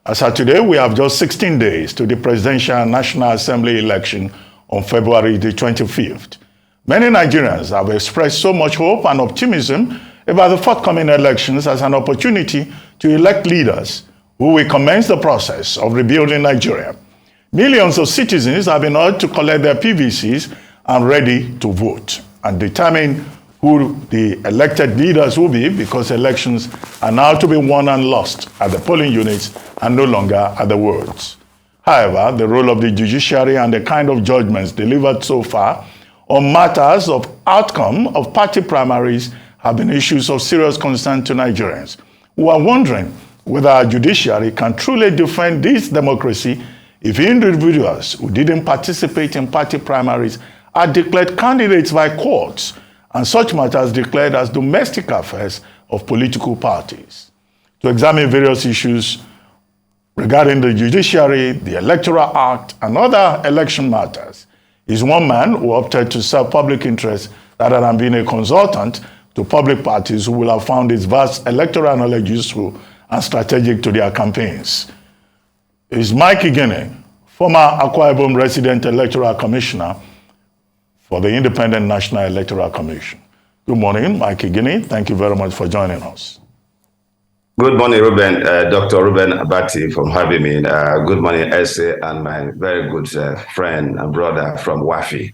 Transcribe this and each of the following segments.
As of today, we have just 16 days to the Presidential and National Assembly election on February the 25th. Many Nigerians have expressed so much hope and optimism about the forthcoming elections as an opportunity to elect leaders who will commence the process of rebuilding Nigeria. Millions of citizens have been urged to collect their PVCs and ready to vote and determine who the elected leaders will be, because elections are now to be won and lost at the polling units and no longer at the wards. However, the role of the judiciary and the kind of judgments delivered so far on matters of outcome of party primaries have been issues of serious concern to Nigerians, who are wondering whether our judiciary can truly defend this democracy if individuals who didn't participate in party primaries are declared candidates by courts, and such matters declared as domestic affairs of political parties. To examine various issues regarding the judiciary, the Electoral Act, and other election matters is one man who opted to serve public interest rather than being a consultant to public parties who will have found his vast electoral knowledge useful and strategic to their campaigns. Is Mike Igini, former Akwa Ibom resident electoral commissioner for the Independent National Electoral Commission. Good morning, Mike Igini. Thank you very much for joining us. Good morning, Ruben, Dr. Ruben Abati from having me. Good morning, Essay, and my very good friend and brother from Wafi.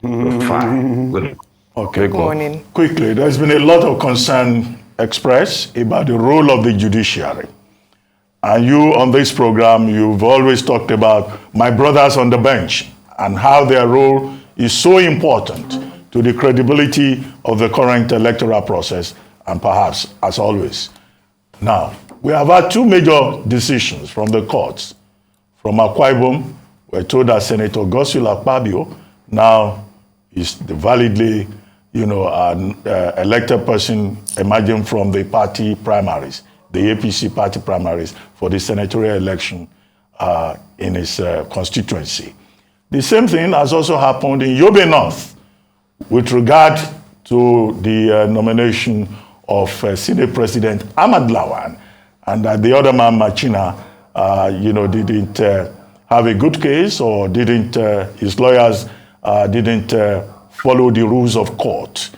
Fine. Good. Okay, good morning. Quickly, there's been a lot of concern expressed about the role of the judiciary. And you, on this program, you've always talked about my brothers on the bench and how their role is so important to the credibility of the current electoral process, and perhaps, as always. Now, we have had two major decisions from the courts. From Akwa Ibom, we're told that Senator Godswill Akpabio now is the validly, elected person emerging from the party primaries, the APC party primaries for the senatorial election in his constituency. The same thing has also happened in Yobe North with regard to the nomination of Senate President Ahmad Lawan, and that the other man, Machina, didn't have a good case, or his lawyers didn't follow the rules of court.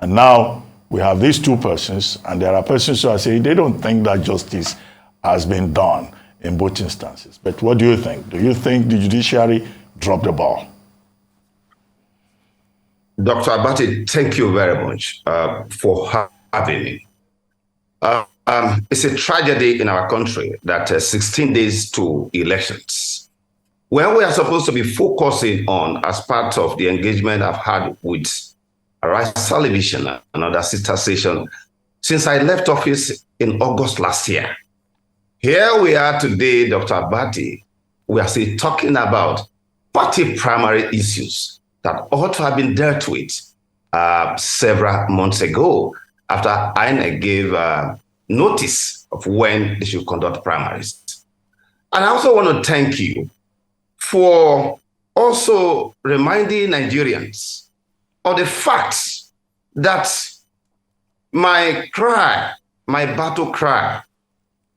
And now we have these two persons, and there are persons who are saying they don't think that justice has been done in both instances. But what do you think? Do you think the judiciary dropped the ball? Dr. Abati, thank you very much for having me. It's a tragedy in our country that 16 days to elections, when we are supposed to be focusing on, as part of the engagement I've had with Arise Television and another sister station since I left office in August last year. Here we are today, Dr. Abati, we are still talking about party primary issues that ought to have been dealt with several months ago, after INEC gave notice of when they should conduct primaries. And I also want to thank you for also reminding Nigerians of the fact that my battle cry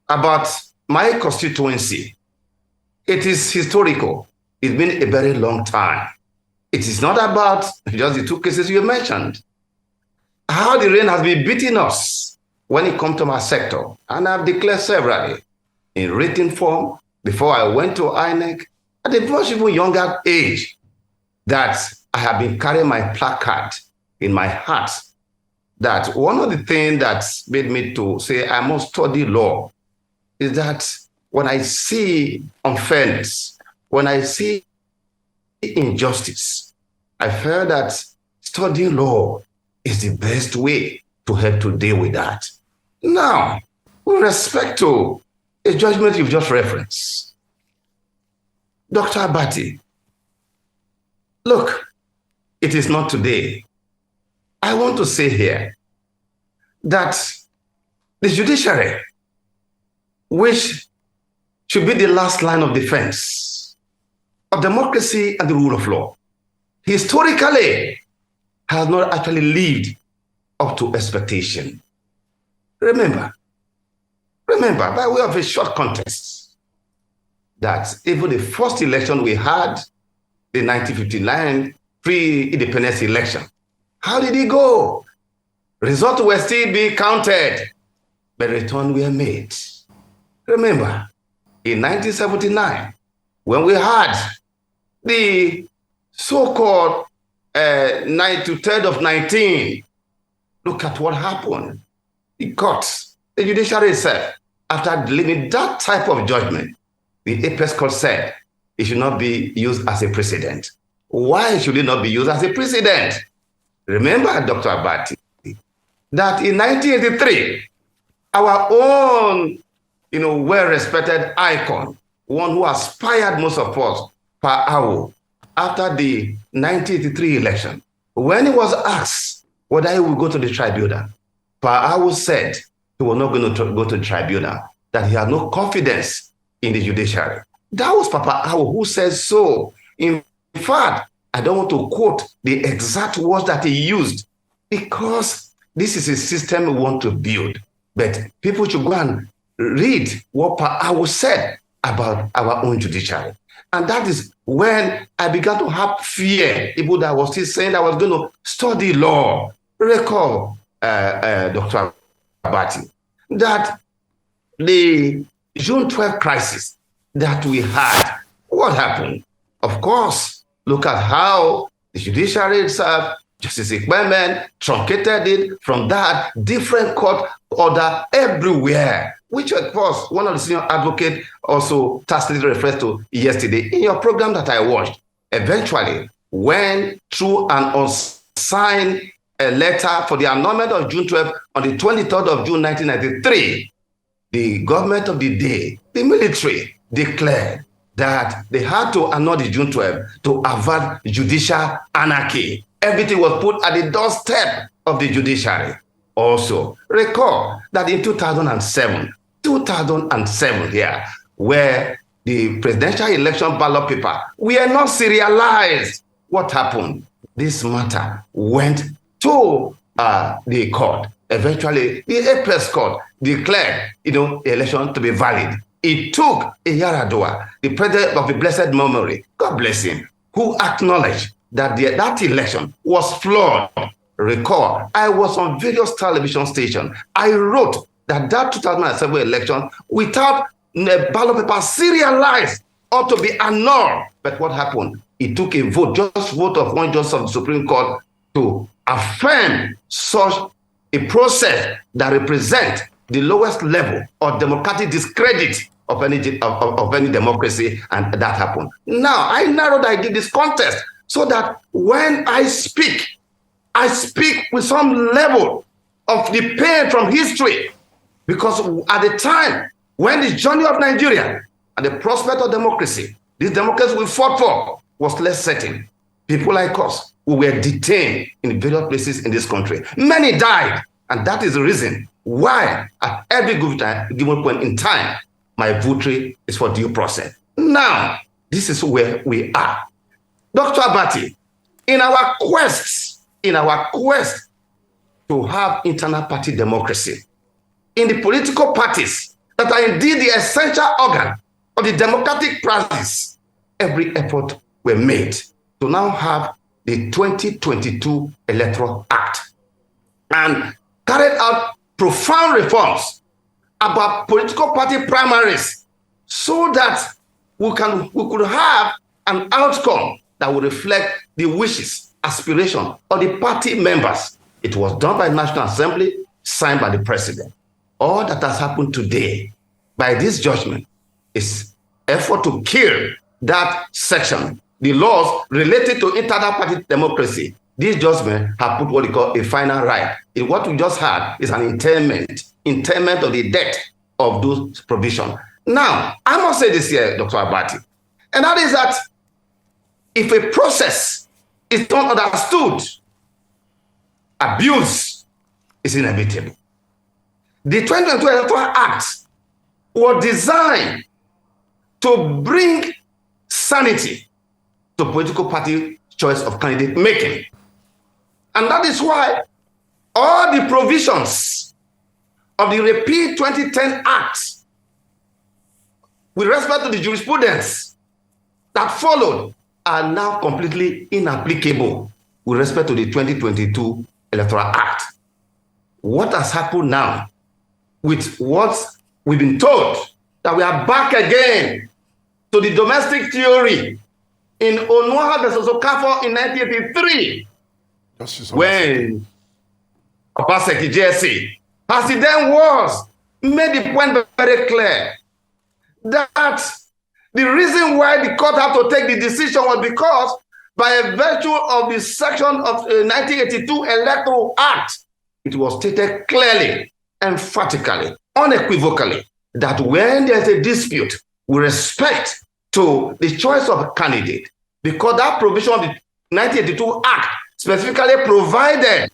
about my constituency, it is historical. It's been a very long time. It is not about just the two cases you mentioned. How the rain has been beating us when it comes to my sector. And I've declared severally in written form before I went to INEC at a much even younger age that I have been carrying my placard in my heart, that one of the things that made me to say I must study law is that when I see unfairness, when I see injustice, I feel that studying law is the best way to help to deal with that. Now, with respect to a judgment you've just referenced, Dr. Abati, look, it is not today. I want to say here that the judiciary, which should be the last line of defense of democracy and the rule of law, historically has not actually lived up to expectation. Remember, by way of a short context, that even the first election we had, the 1959 pre-independence election, how did it go? Results were still being counted, but returns were made. Remember, in 1979, when we had the so-called 9 to 3rd of 19, look at what happened. The courts, the judiciary itself, after delivering that type of judgment, the apex court said it should not be used as a precedent. Why should it not be used as a precedent? Remember, Dr. Abati, that in 1983, our own, well-respected icon, one who aspired most of us, Pa Awo, after the 1983 election, when he was asked whether he would go to the tribunal, Pa Awo said he was not going to go to the tribunal, that he had no confidence in the judiciary. That was Papa Awo who says so. In fact, I don't want to quote the exact words that he used, because this is a system we want to build. But people should go and read what Pa Awo said about our own judiciary. And that is when I began to have fear, people that was still saying I was going to study law. Recall, Dr. Abati, that the June 12 crisis that we had, what happened? Of course, look at how the judiciary itself, Justice Igini truncated it from that different court order everywhere, which of course one of the senior advocates also tacitly referred to yesterday in your program that I watched. Eventually, when through an unsigned letter for the annulment of June 12 on the 23rd of June 1993, the government of the day, the military, declared that they had to annul the June 12 to avert judicial anarchy. Everything was put at the doorstep of the judiciary. Also, recall that in 2007 here, where the presidential election ballot paper were not serialized, what happened? This matter went to the court. Eventually, the apex court declared, the election to be valid. It took Yaradua, the president of the blessed memory, God bless him, who acknowledged that that election was flawed. Recall, I was on various television stations. I wrote that 2007 election, without the ballot paper serialized, ought to be annulled. But what happened? It took a vote, just vote of one justice of the Supreme Court, to affirm such a process that represents the lowest level of democratic discredit of any democracy, and that happened. Now, I narrowed, I give this context so that when I speak with some level of the pain from history, because at the time when the journey of Nigeria and the prospect of democracy, this democracy we fought for, was less certain. People like us who were detained in various places in this country, many died, and that is the reason why at every given point in time, my victory is for due process. Now, this is where we are. Dr. Abati, in our quest to have internal party democracy, in the political parties that are indeed the essential organ of the democratic process, every effort were made to now have the 2022 Electoral Act and carried out profound reforms about political party primaries so that we could have an outcome that would reflect the wishes, aspiration of the party members. It was done by the National Assembly, signed by the president. All that has happened today by this judgment is effort to kill that section, the laws related to internal party democracy. This judgment have put what we call a final right. What we just had is an interment of the debt of those provisions. Now, I must say this here, Dr. Abati, and that is that if a process is not understood, abuse is inevitable. The 2022 Electoral Act was designed to bring sanity to political party choice of candidate making. And that is why all the provisions of the repeal 2010 Act with respect to the jurisprudence that followed, are now completely inapplicable with respect to the 2022 Electoral Act. What has happened now with what we've been told, that we are back again to the domestic theory in Onuaha versus Okafor in 1983, when Obaseki JSC, as he then was, made the point very clear that the reason why the court had to take the decision was because, by a virtue of the section of 1982 Electoral Act, it was stated clearly, emphatically, unequivocally, that when there's a dispute with respect to the choice of a candidate, because that provision of the 1982 Act specifically provided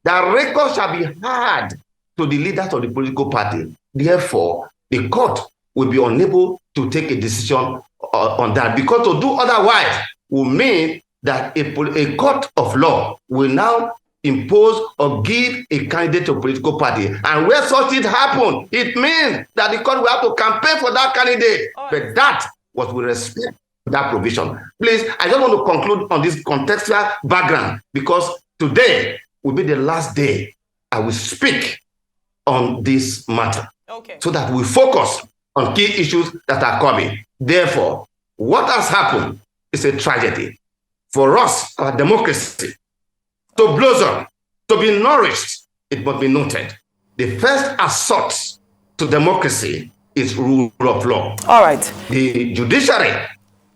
that records shall be had to the leaders of the political party. Therefore, the court will be unable to take a decision on that, because to do otherwise will mean that a court of law will now impose or give a candidate to a political party. And where such things happen, it means that the court will have to campaign for that candidate. But that was with respect to that provision. Please, I just want to conclude on this contextual background, because today will be the last day I will speak on this matter. So that we focus on key issues that are coming. Therefore, what has happened is a tragedy. For us, our democracy, to blossom, to be nourished, it must be noted. The first assault to democracy is rule of law. All right. The judiciary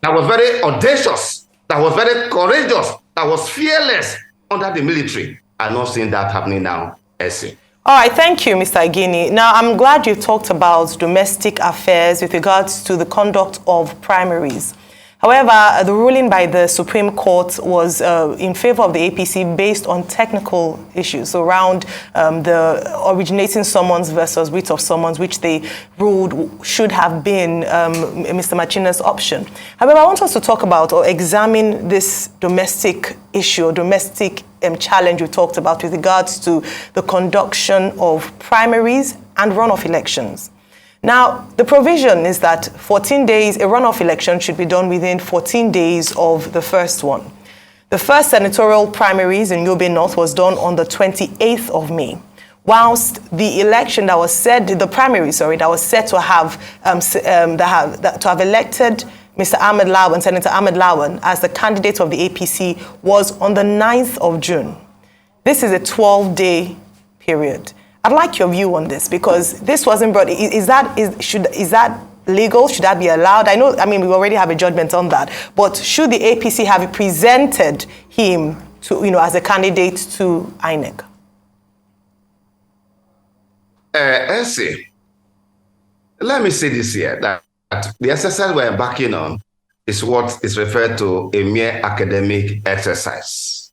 that was very audacious, that was very courageous, that was fearless under the military, are not seeing that happening now. All right, thank you, Mr. Igini. Now, I'm glad you talked about domestic affairs with regards to the conduct of primaries. However, the ruling by the Supreme Court was in favor of the APC based on technical issues around the originating summons versus writ of summons, which they ruled should have been Mr. Machina's option. However, I want us to talk about or examine this domestic issue, domestic challenge we talked about with regards to the conduction of primaries and runoff elections. Now, the provision is that 14 days, a runoff election should be done within 14 days of the first one. The first senatorial primaries in Yobe North was done on the 28th of May, whilst the election that was said, the primary, sorry, that was set to have elected Mr. Ahmed Lawan, Senator Ahmed Lawan, as the candidate of the APC was on the 9th of June. This is a 12-day period. I'd like your view on this, because this wasn't brought. Is that legal? Should that be allowed? I mean, we already have a judgment on that. But should the APC have presented him to, as a candidate to INEC? Elsie, let me say this here, that the exercise we're embarking on is what is referred to a mere academic exercise.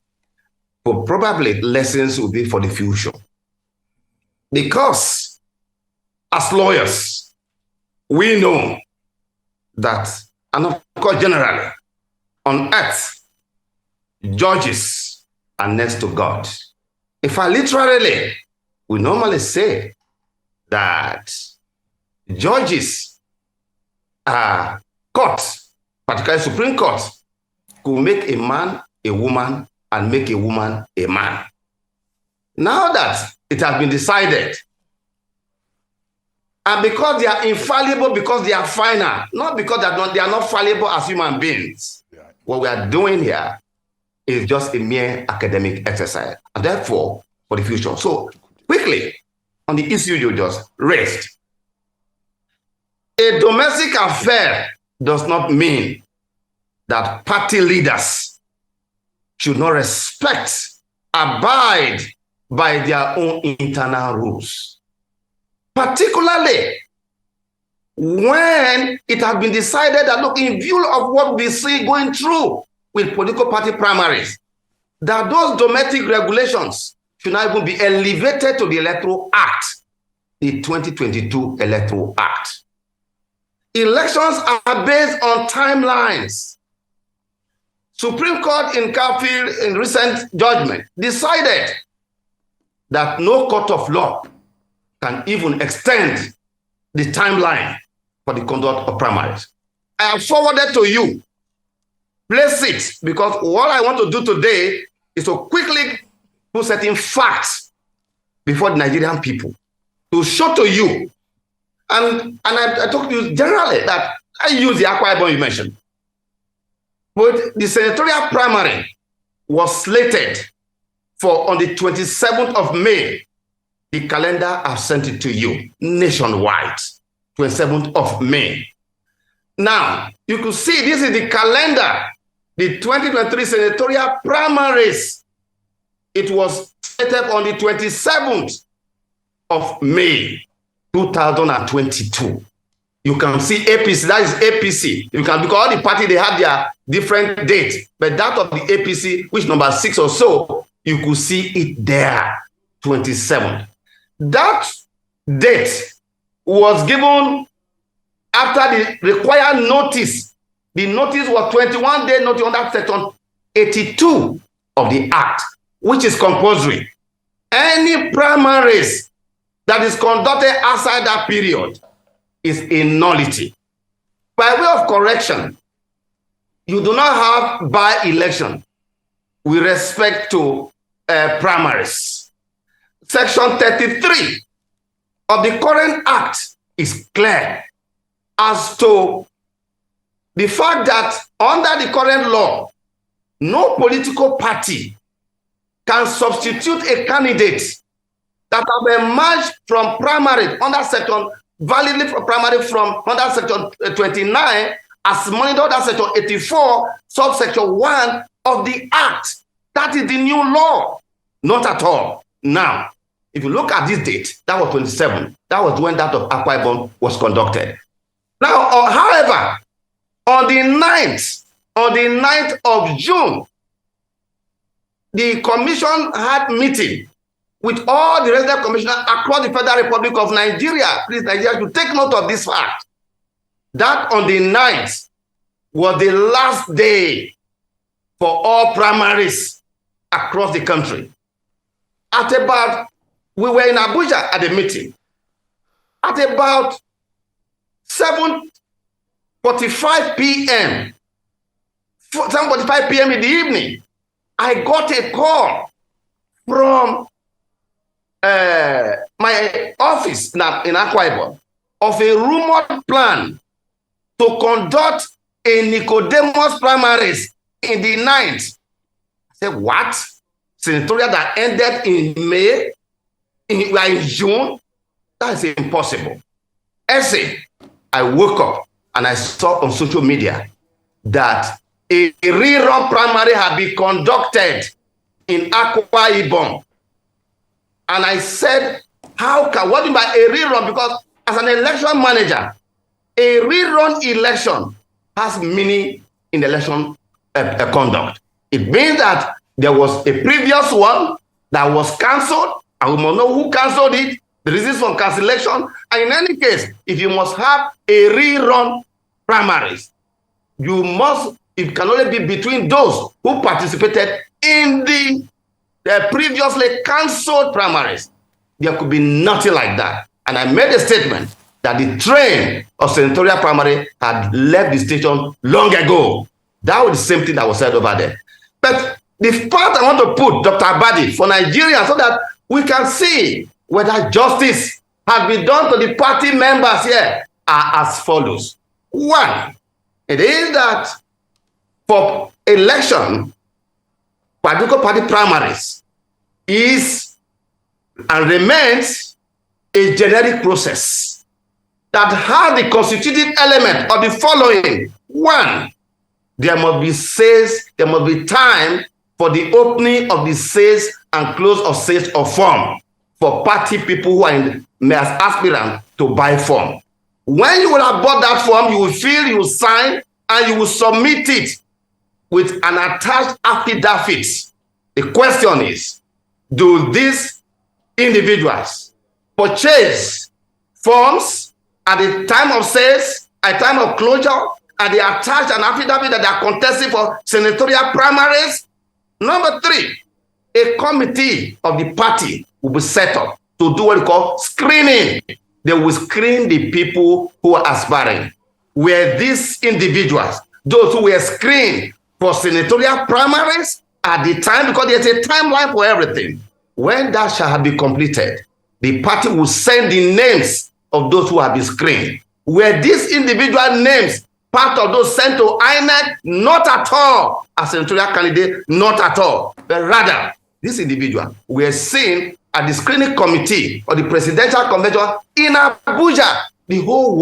But probably lessons will be for the future. Because as lawyers, we know that, and of course generally, on earth, judges are next to God. In fact, literally, we normally say that judges are courts, particularly Supreme Court, could make a man a woman and make a woman a man. Now that it has been decided, and because they are infallible, because they are final, not because they are not fallible as human beings, what we are doing here is just a mere academic exercise, and therefore for the future. So quickly, on the issue you just raised, a domestic affair does not mean that party leaders should not respect, abide by their own internal rules. Particularly when it has been decided that, look, in view of what we see going through with political party primaries, that those domestic regulations should not even be elevated to the Electoral Act, the 2022 Electoral Act. Elections are based on timelines. Supreme Court in Cafield, in recent judgment, decided that no court of law can even extend the timeline for the conduct of primaries. I have forwarded to you. Place it, because what I want to do today is to quickly put certain facts before the Nigerian people to show to you. And I talk to you generally that I use the Akwa Ibom you mentioned. But the senatorial primary was slated for on the 27th of May. The calendar, I've sent it to you nationwide, 27th of May. Now, you could see this is the calendar, the 2023 senatorial primaries. It was set up on the 27th of May, 2022. You can see APC, that is APC. You can, because all the party, they have their different dates, but that of the APC, which number 6 or so, you could see it there, 27th. That date was given after the required notice. The notice was 21 day notice under section 82 of the Act, which is compulsory. Any primaries that is conducted outside that period is a nullity. By way of correction, you do not have by-election with respect to primaries. Section 33 of the current Act is clear as to the fact that under the current law, no political party can substitute a candidate that have emerged from primary under section, validly from primary from under section 29 as monitored under section 84, subsection 1 of the Act. That is the new law. Not at all. Now, if you look at this date, that was 27. That was when that of Akwa Ibom was conducted. Now, however, on the 9th of June, the commission had meeting with all the resident commissioners across the Federal Republic of Nigeria. Please, Nigeria should take note of this fact. That on the 9th was the last day for all primaries across the country. We were in Abuja at the meeting. At about 7:45 p.m., 7:45 p.m. in the evening, I got a call from my office in Akwa Ibom of a rumored plan to conduct a Nicodemus primaries in the 9th. I said, what? Senatorial that ended in May? In June? That is impossible. I woke up and I saw on social media that a rerun primary had been conducted in Akwa Ibom. And I said, what do you mean by a rerun? Because as an election manager, a rerun election has meaning in election conduct. It means that there was a previous one that was cancelled, and we must know who cancelled it, the reasons for cancellation. And in any case, if you must have a rerun primaries, it can only be between those who participated in the previously cancelled primaries. There could be nothing like that. And I made a statement that the train of senatorial primary had left the station long ago. That was the same thing that was said over there. But the part I want to put, Dr. Abadi, for Nigeria, so that we can see whether justice has been done to the party members here, are as follows. One, it is that for election, political party primaries is and remains a generic process that has the constitutive element of the following. One, there must be sales, there must be time for the opening of the sales and close of sales of form for party people who are as aspirants to buy form. When you will have bought that form, you will fill, you will sign, and you will submit it with an attached affidavit. The question is, do these individuals purchase forms at the time of sales, at time of closure, and they attach an affidavit that they are contesting for senatorial primaries? Number three, a committee of the party will be set up to do what we call screening they will screen the people who are aspiring. Were these individuals, those who were screened for senatorial primaries at the time, because there's a timeline for everything. When that shall have been completed, the party will send the names of those who have been screened. Were these individual names part of those sent to INEC? Not at all. As senatorial candidate, not at all. But rather, these individuals were seen at the screening committee of the presidential convention in Abuja. The whole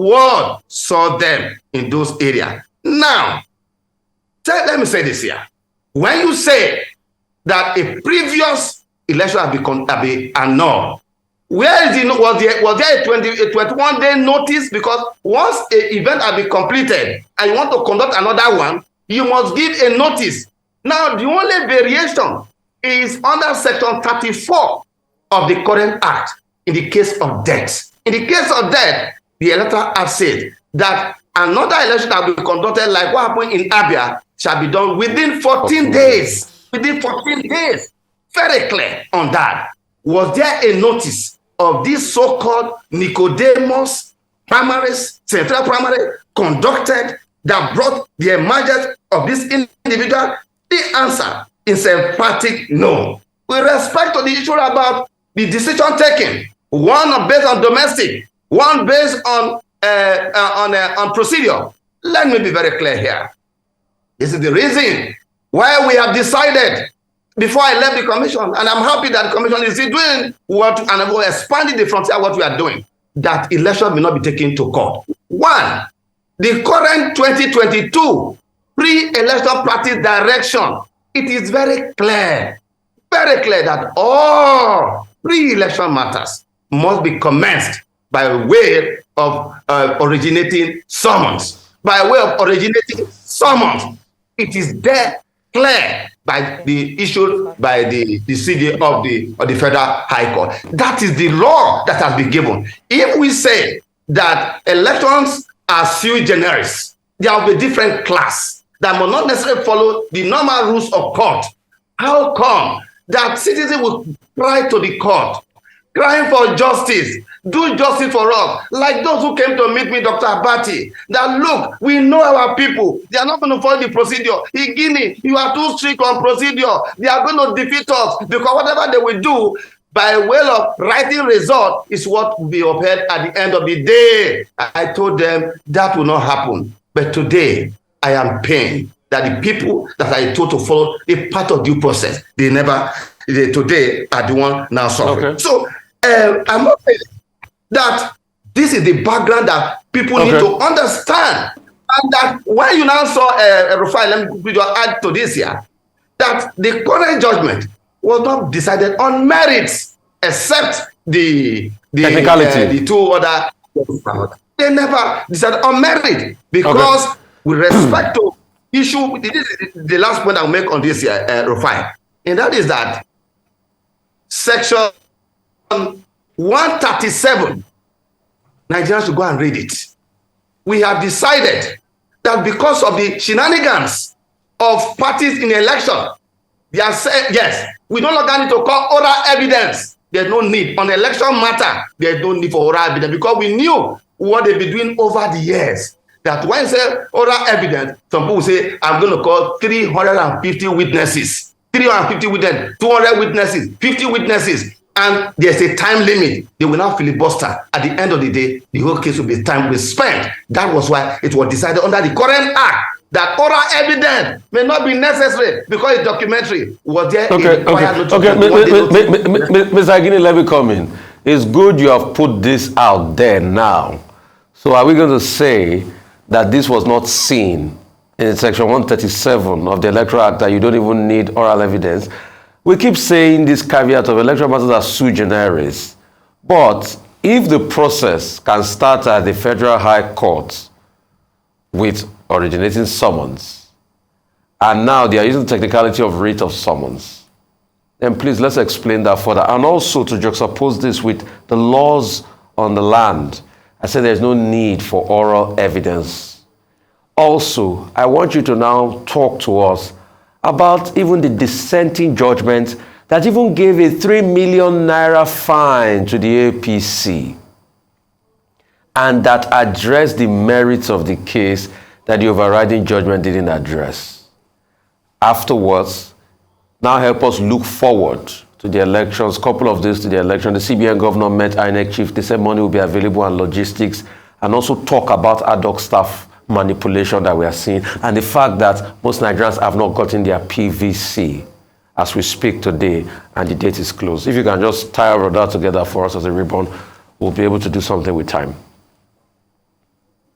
world saw them in those areas. Now, let me say this here. When you say that a previous election has been annulled, where is was there a 21-day notice? Because once an event has been completed and you want to conduct another one, you must give a notice. Now, the only variation is under section 34 of the current act in the case of death. In the case of death, the Electoral Act said that another election that will be conducted like what happened in Abia shall be done within 14 days. Within 14 days. Very clear on that. Was there a notice of this so-called Nicodemus primaries, central primary, conducted that brought the emergence of this individual? The answer is emphatic no. With respect to the issue about the decision taken, one based on domestic, one based on procedure. Let me be very clear here. This is the reason why we have decided before I left the commission, and I'm happy that the commission is still doing what, and we're expanding the frontier of what we are doing, that election will not be taken to court. One, the current 2022 pre-election practice direction, it is very clear that all pre-election matters must be commenced by way of originating summons. By way of originating summons, it is there clear by the issue by the CJ of the Federal High Court. That is the law that has been given. If we say that elections are sui generis, they are of a different class that will not necessarily follow the normal rules of court, how come that citizens will cry to the court, crying for justice, do justice for us, like those who came to meet me, Dr. Abati, that look, we know our people, they are not going to follow the procedure. Igini, you are too strict on procedure. They are going to defeat us because whatever they will do by way of writing result is what will be upheld at the end of the day. I told them that will not happen. But today, I am pained that the people that I told to follow a part of due process, today are the one now suffering. Okay. So I'm not saying that this is the background that people need to understand. And that when you now saw Rufai, let me just add to this here, that the current judgment was not decided on merits, except the technicality. The two other, they never decided on merit because with respect to issue, this is the last point I'll make on this here, Rufai, and that is that section 137, Nigerians should go and read it. We have decided that because of the shenanigans of parties in the election, they are saying, yes, we no longer need to call oral evidence. There's no need. On the election matter, there's no need for oral evidence because we knew what they've been doing over the years. That when you say oral evidence, some people say, I'm going to call 350 witnesses. 350 witnesses, 200 witnesses, 50 witnesses. And there's a time limit. They will not filibuster. At the end of the day, the whole case will be time will spent. That was why it was decided under the current act that oral evidence may not be necessary because it's documentary. Was there Mr. Igini, let me come in. It's good you have put this out there now. So are we going to say that this was not seen in section 137 of the Electoral Act, that you don't even need oral evidence? We keep saying this caveat of electoral matters are sui generis, but if the process can start at the Federal High Court with originating summons, and now they are using the technicality of writ of summons, then please let's explain that further. And also to juxtapose this with the laws on the land, I said there's no need for oral evidence. Also, I want you to now talk to us about even the dissenting judgment that even gave a 3 million naira fine to the APC, and that addressed the merits of the case that the overriding judgment didn't address. Afterwards, now help us look forward to the elections, couple of days to the election. The CBN governor met INEC chief. They said money will be available and logistics, and also talk about ad hoc staff manipulation that we are seeing, and the fact that most Nigerians have not gotten their PVC as we speak today, and the date is closed. If you can just tie all of that together for us as a ribbon, we'll be able to do something with time.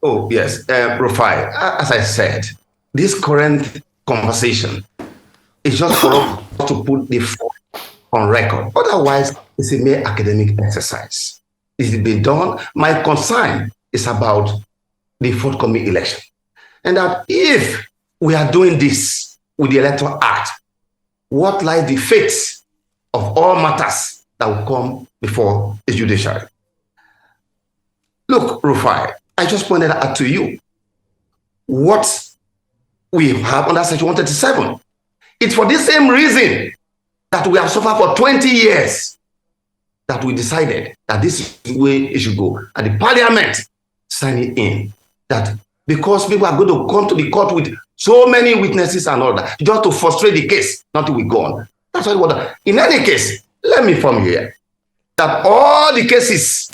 Oh, yes, Rufai, as I said, this current conversation is just for us to put the fact on record. Otherwise, it's a mere academic exercise. It's been done. My concern is about the forthcoming election. And that if we are doing this with the Electoral Act, what lies the fate of all matters that will come before the judiciary? Look, Rufai, I just pointed out to you what we have under Section 137. It's for this same reason that we have suffered for 20 years that we decided that this is the way it should go. And the parliament signed it in. That because people are going to come to the court with so many witnesses and all that, just to frustrate the case, not to be gone. That's what it was. In any case, let me inform you here that all the cases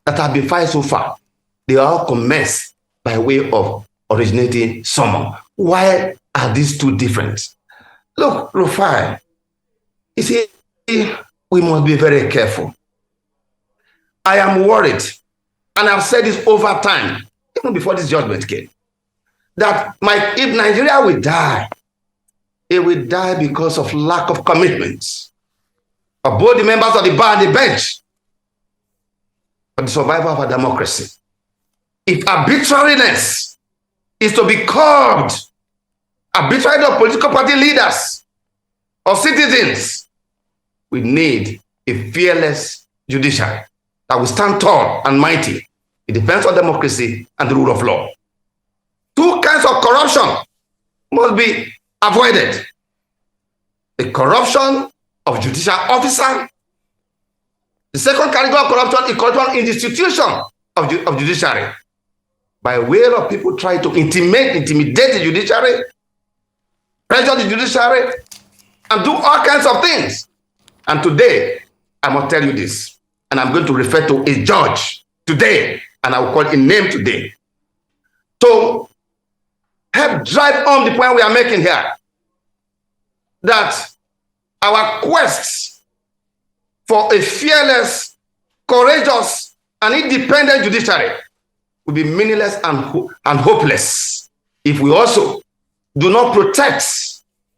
that have been filed so far, they all commenced by way of originating summon. Why are these two different? Look, Rufai, you see, we must be very careful. I am worried, and I've said this over time, even before this judgment came, that if Nigeria will die, it will die because of lack of commitment of both the members of the bar and the bench for the survival of our democracy. If arbitrariness is to be curbed, arbitrary of political party leaders or citizens, we need a fearless judiciary that will stand tall and mighty in defense of democracy and the rule of law. Two kinds of corruption must be avoided. The corruption of judicial officer. The second category of corruption is corruption in the institution of judiciary, by way of people trying to intimidate the judiciary, pressure the judiciary, and do all kinds of things. And today, I must tell you this, and I'm going to refer to a judge today, and I will call a name today, to help drive home the point we are making here, that our quest for a fearless, courageous, and independent judiciary will be meaningless and hopeless if we also do not protect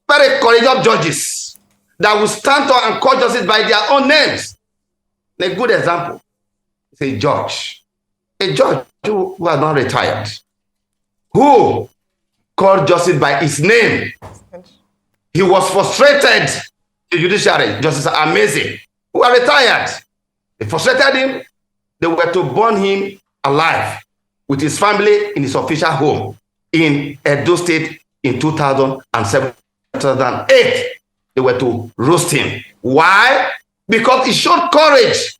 very courageous judges that will stand tall and call justice by their own names. A good example is a judge who has not retired, who called justice by his name. He was frustrated. The judiciary, Justice Amazing, who are retired. They frustrated him. They were to burn him alive with his family in his official home in Edo State in 2007, 2008. They were to roast him. Why? Because he showed courage.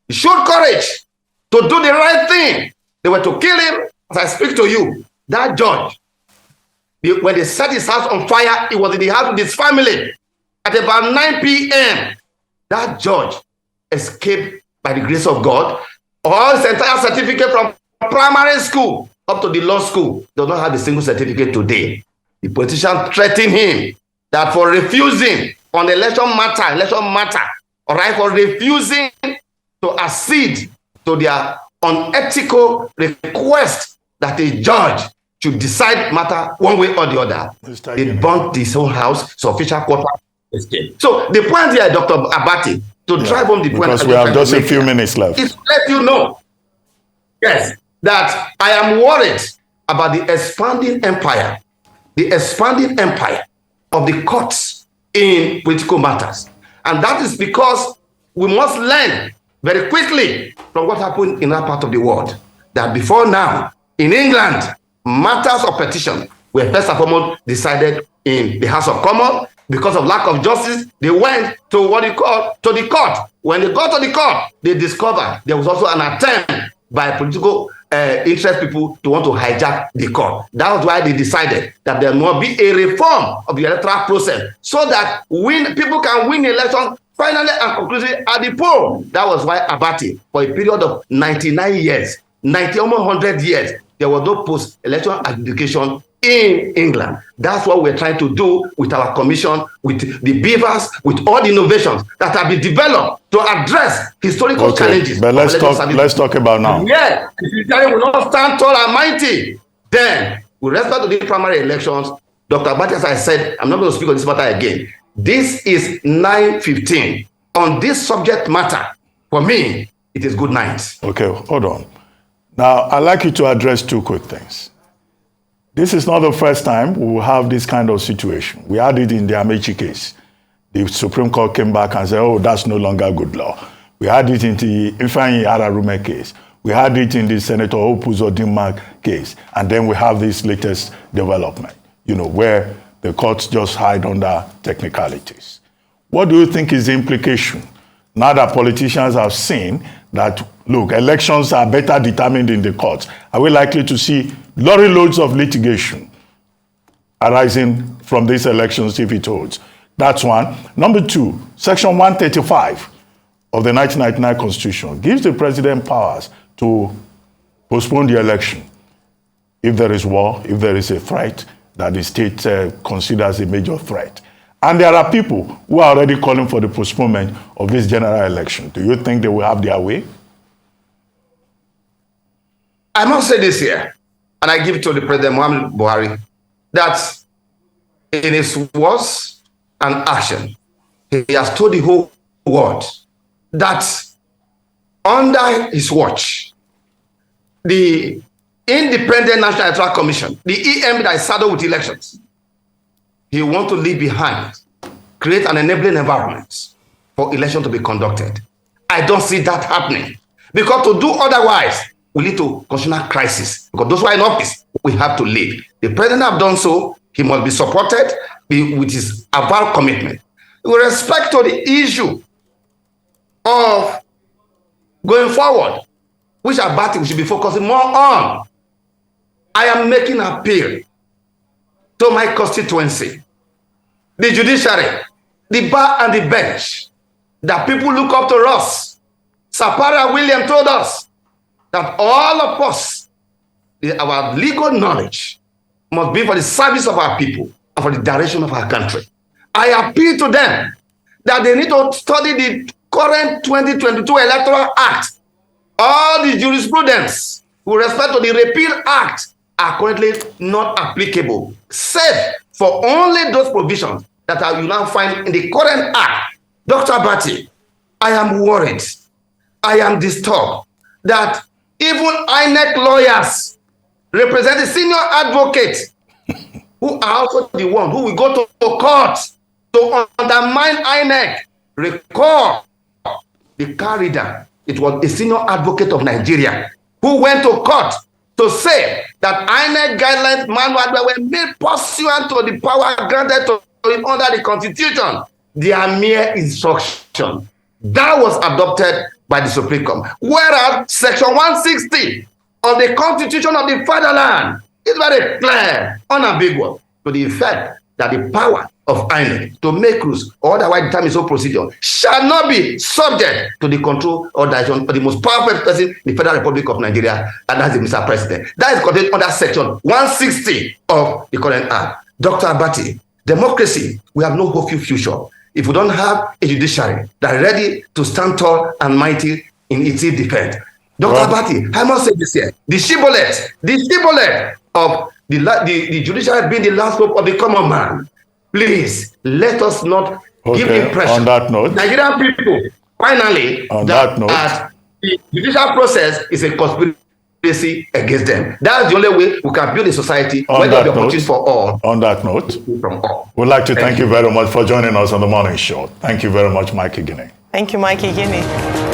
He showed courage to do the right thing. They were to kill him. As I speak to you, that judge, when they set his house on fire, he was in the house with his family. At about 9 p.m., that judge escaped by the grace of God. All his entire certificate from primary school up to the law school does not have a single certificate today. The politician threatened him that for refusing on the election matter, all right, for refusing to accede to their unethical request that a judge should decide matter one way or the other. They burnt his whole house, so official quarter escape. So the point here, Dr. Abati, to drive home the point, because we have just a few minutes left, is to let you know, yes, that I am worried about the expanding empire of the courts in political matters. And that is because we must learn very quickly from what happened in that part of the world, that before now, in England, matters of petition were first and foremost decided in the House of Commons, Because of lack of justice, they went to to the court. When they got to the court, they discovered there was also an attempt by political interest people to want to hijack the court. That was why they decided that there must be a reform of the electoral process so that people can win election finally and conclusively at the poll. That was why Abati, for a period of 99 years, almost 100 years, there was no post-election adjudication in England. That's what we're trying to do with our commission, with the beavers, with all the innovations that have been developed to address historical challenges. But let's talk about now. Yeah, if the judiciary will not stand tall and mighty, then with respect to the primary elections, Dr. Abati, as I said, I'm not going to speak on this matter again. This is 9:15. On this subject matter, for me, it is good night. Okay, hold on. Now, I'd like you to address two quick things. This is not the first time we will have this kind of situation. We had it in the Amechi case. The Supreme Court came back and said, oh, that's no longer good law. We had it in the Ifeanyi Ararume case. We had it in the Senator Opuzodinma case. And then we have this latest development, where the courts just hide under technicalities. What do you think is the implication now that politicians have seen that, look, elections are better determined in the courts? Are we likely to see lorry loads of litigation arising from these elections if it holds? That's one. Number two, Section 135 of the 1999 Constitution gives the president powers to postpone the election if there is war, if there is a threat that the state considers a major threat. And there are people who are already calling for the postponement of this general election. Do you think they will have their way? I must say this here, and I give it to the President Muhammad Buhari, that in his words and action, he has told the whole world that under his watch, the Independent National Electoral Commission, the EM that is saddled with elections, he wants to leave behind, create an enabling environment for election to be conducted. I don't see that happening, because to do otherwise will lead to constitutional crisis, because those who are in office, we have to leave. The president have done so. He must be supported with his avowed commitment. With respect to the issue of going forward, which Abati we should be focusing more on, I am making an appeal to my constituency, the judiciary, the bar and the bench, that people look up to us. Sapara William told us that all of us, our legal knowledge must be for the service of our people and for the direction of our country. I appeal to them that they need to study the current 2022 Electoral Act. All the jurisprudence with respect to the Repeal Act are currently not applicable, save for only those provisions that you now find in the current act. Dr. Abati, I am worried, I am disturbed that even INEC lawyers represent the senior advocate who are also the one who will go to court to undermine INEC. Recall the car reader, it was a senior advocate of Nigeria who went to court to say that INEC guidelines manual were made pursuant to the power granted to him under the Constitution. They are mere instruction. That was adopted by the Supreme Court. Whereas Section 160 of the Constitution of the Fatherland is very clear, unambiguous, to the effect that the power of INEC to make rules or otherwise determine its own procedure shall not be subject to the control or direction of the most powerful person in the Federal Republic of Nigeria, and that's the Mr. President. That is contained under Section 160 of the current Act. Dr. Abati, democracy, we have no hopeful future if we don't have a judiciary that is ready to stand tall and mighty in its defense. Dr. Abati, I must say this here, the shibboleth of the judiciary being the last hope of the common man. Please, let us not give impression. On that note, Nigerian people, finally, that the judicial process is a conspiracy against them. That's the only way we can build a society where there will be opportunity for all. On that note, from all. We'd like to thank you very much for joining us on the morning show. Thank you very much, Mike Igini. Thank you, Mike Igini.